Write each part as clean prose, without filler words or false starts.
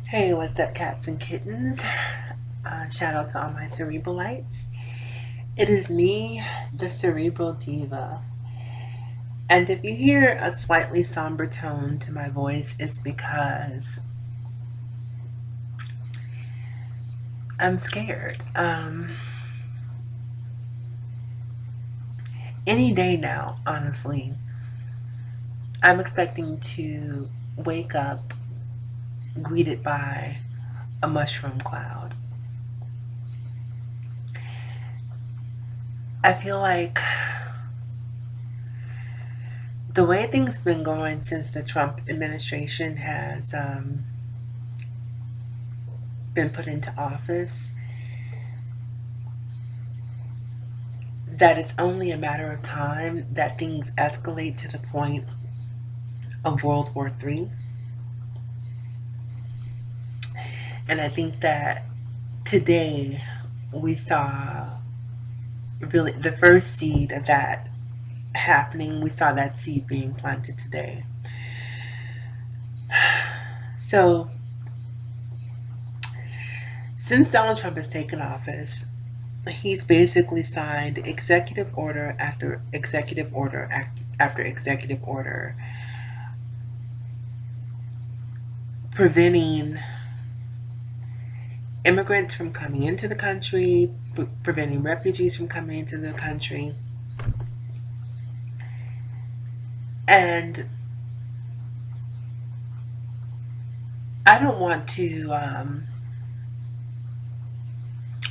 Hey, what's up, cats and kittens? Shout out to all my cerebralites. It is me, the Cerebral Diva. And if you hear a slightly somber tone to my voice, it's because I'm scared. Any day now, honestly, I'm expecting to wake up greeted by a mushroom cloud. I feel like the way things have been going since the Trump administration has been put into office, that it's only a matter of time that things escalate to the point of World War III. And I think that today we saw really the first seed of that happening. We saw that seed being planted today. So, since Donald Trump has taken office, he's basically signed executive order after executive order after executive order preventing immigrants from coming into the country, preventing refugees from coming into the country. And I don't want to. I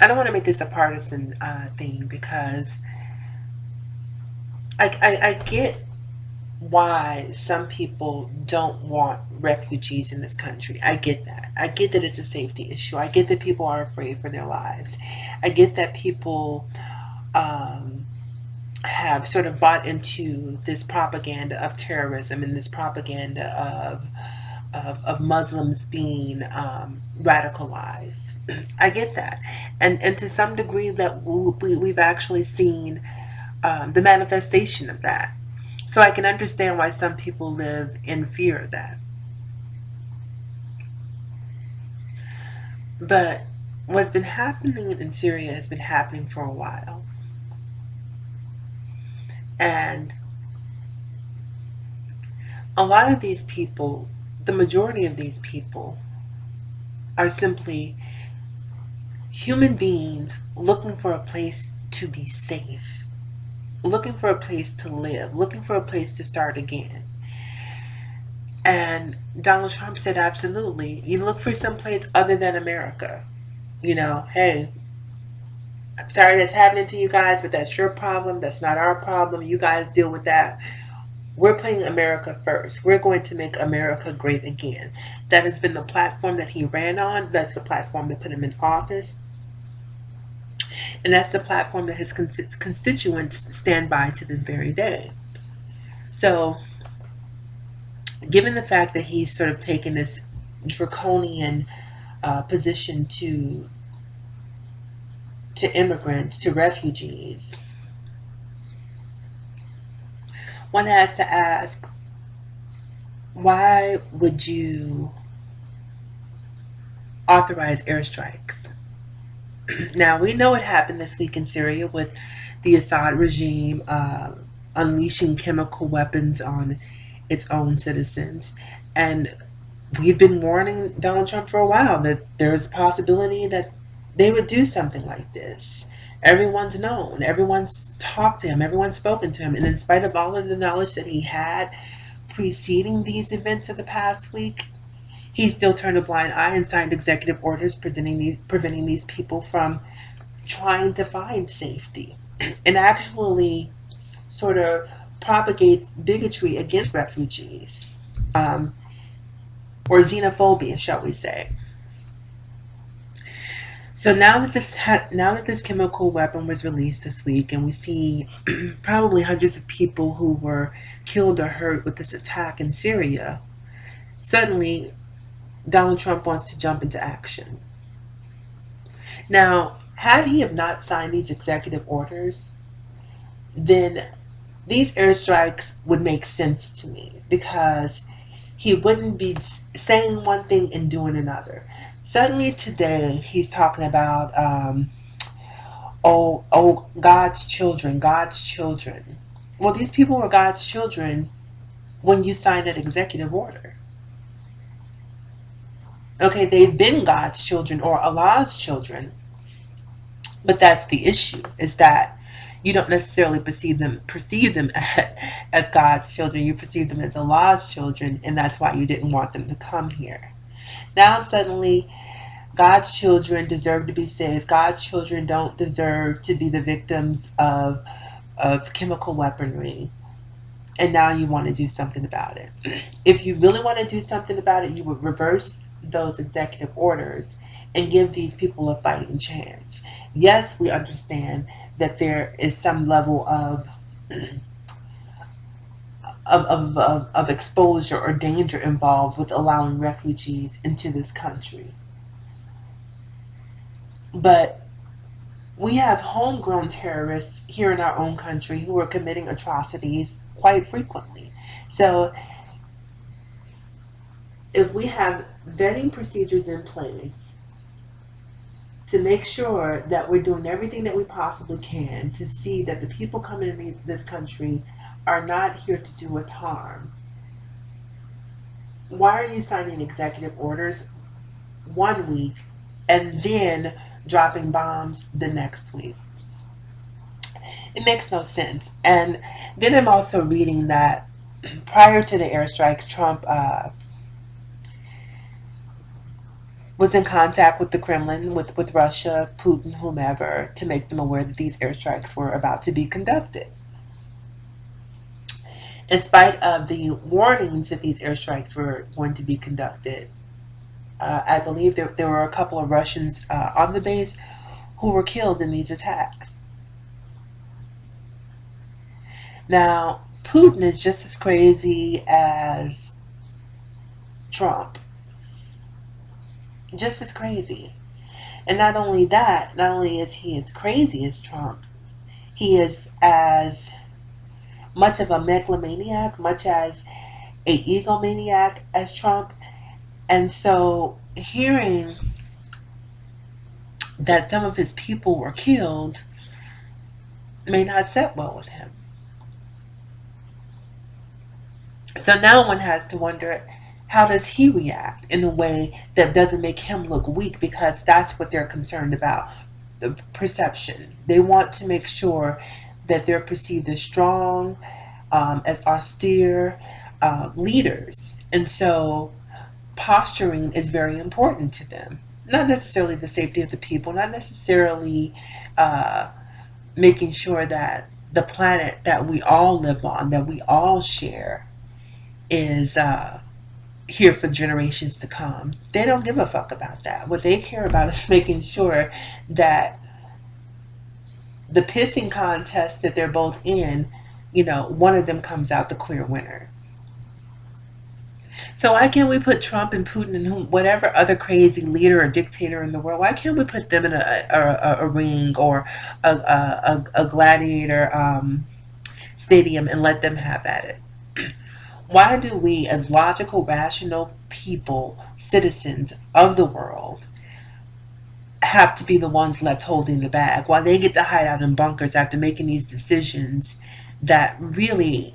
don't want to make this a partisan thing because I get why some people don't want refugees in this country. I get that. I get that it's a safety issue. I get that people are afraid for their lives. I get that people have sort of bought into this propaganda of terrorism and this propaganda of Muslims being radicalized. I get that, and to some degree that we've actually seen the manifestation of that. So I can understand why some people live in fear of that. But what's been happening in Syria has been happening for a while, and a lot of these people, the majority of these people, are simply human beings looking for a place to be safe, looking for a place to live, looking for a place to start again. And Donald Trump said, absolutely, you look for some place other than America. Hey, I'm sorry that's happening to you guys, but that's your problem. That's not our problem. You guys deal with that. We're putting America first. We're going to make America great again. That has been the platform that he ran on. That's the platform that put him in office. And that's the platform that his constituents stand by to this very day. So, given the fact that he's sort of taken this draconian position to immigrants, to refugees, one has to ask, why would you authorize airstrikes? Now, we know what happened this week in Syria with the Assad regime unleashing chemical weapons on its own citizens. And we've been warning Donald Trump for a while that there's a possibility that they would do something like this. Everyone's known, everyone's talked to him, everyone's spoken to him, and in spite of all of the knowledge that he had preceding these events of the past week, he still turned a blind eye and signed executive orders preventing these people from trying to find safety, and actually sort of propagates bigotry against refugees, or xenophobia, shall we say. So now that this chemical weapon was released this week, and we see probably hundreds of people who were killed or hurt with this attack in Syria, suddenly Donald Trump wants to jump into action. Now, had he have not signed these executive orders, then these airstrikes would make sense to me because he wouldn't be saying one thing and doing another. Suddenly today, he's talking about, God's children, God's children. Well, these people were God's children when you signed that executive order. Okay, they've been God's children or Allah's children, but that's the issue, is that you don't necessarily perceive them as God's children. You perceive them as Allah's children, and that's why you didn't want them to come here. Now suddenly, God's children deserve to be saved. God's children don't deserve to be the victims of chemical weaponry. And now you want to do something about it. If you really want to do something about it, you would reverse those executive orders and give these people a fighting chance. Yes, we understand that there is some level of exposure or danger involved with allowing refugees into this country. But we have homegrown terrorists here in our own country who are committing atrocities quite frequently. So if we have vetting procedures in place to make sure that we're doing everything that we possibly can to see that the people coming into this country are not here to do us harm, why are you signing executive orders one week and then dropping bombs the next week? It makes no sense. And then I'm also reading that prior to the airstrikes, Trump was in contact with the Kremlin, with Russia, Putin, whomever, to make them aware that these airstrikes were about to be conducted. In spite of the warnings that these airstrikes were going to be conducted, I believe there were a couple of Russians on the base who were killed in these attacks. Now, Putin is just as crazy as Trump. Just as crazy. And not only that, not only is he as crazy as Trump, he is as much of a megalomaniac, much as a egomaniac as Trump. And so hearing that some of his people were killed may not sit well with him. So now one has to wonder, how does he react in a way that doesn't make him look weak? Because that's what they're concerned about, the perception. They want to make sure that they're perceived as strong, as austere leaders. And so posturing is very important to them. Not necessarily the safety of the people, not necessarily making sure that the planet that we all live on, that we all share, is here for generations to come. They don't give a fuck about that. What they care about is making sure that the pissing contest that they're both in, one of them comes out the clear winner. So why can't we put Trump and Putin and whatever other crazy leader or dictator in the world? Why can't we put them in a ring or a gladiator stadium and let them have at it? Why do we, as logical, rational people, citizens of the world, have to be the ones left holding the bag while they get to hide out in bunkers after making these decisions that really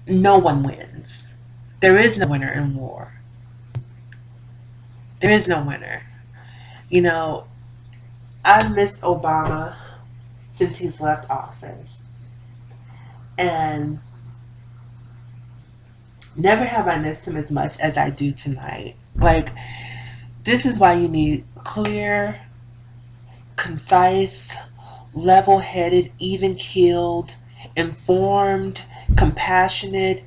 no one wins? There is no winner in war. There is no winner. I miss Obama since he's left office. And never have I missed him as much as I do tonight. Like, this is why you need clear, concise, level-headed, even-keeled, informed, compassionate,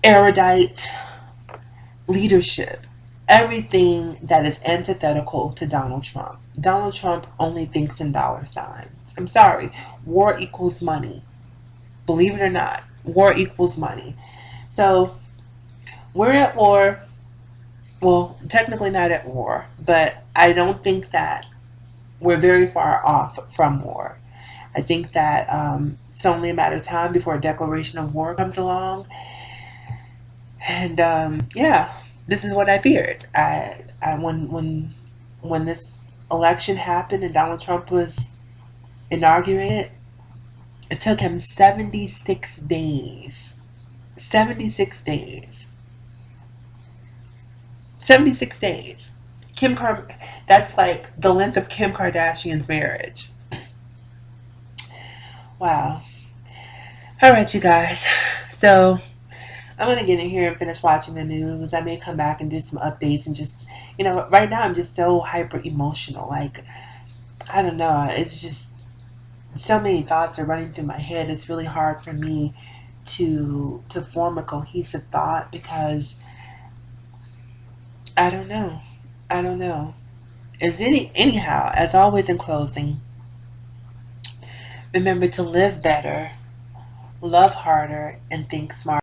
erudite leadership. Everything that is antithetical to Donald Trump. Donald Trump only thinks in dollar signs. I'm sorry. War equals money. Believe it or not, war equals money. So we're at war. Well, technically not at war, but I don't think that we're very far off from war. I think that it's only a matter of time before a declaration of war comes along. And yeah, this is what I feared. When this election happened and Donald Trump was inaugurated, it took him 76 days. 76 days. 76 days. Kim Car- that's like the length of Kim Kardashian's marriage. Wow. All right, you guys. So I'm gonna get in here and finish watching the news. I may come back and do some updates and just, right now I'm just so hyper emotional. Like, I don't know. It's just so many thoughts are running through my head. It's really hard for me to form a cohesive thought because I don't know. I don't know. Anyhow, as always in closing, remember to live better, love harder, and think smarter.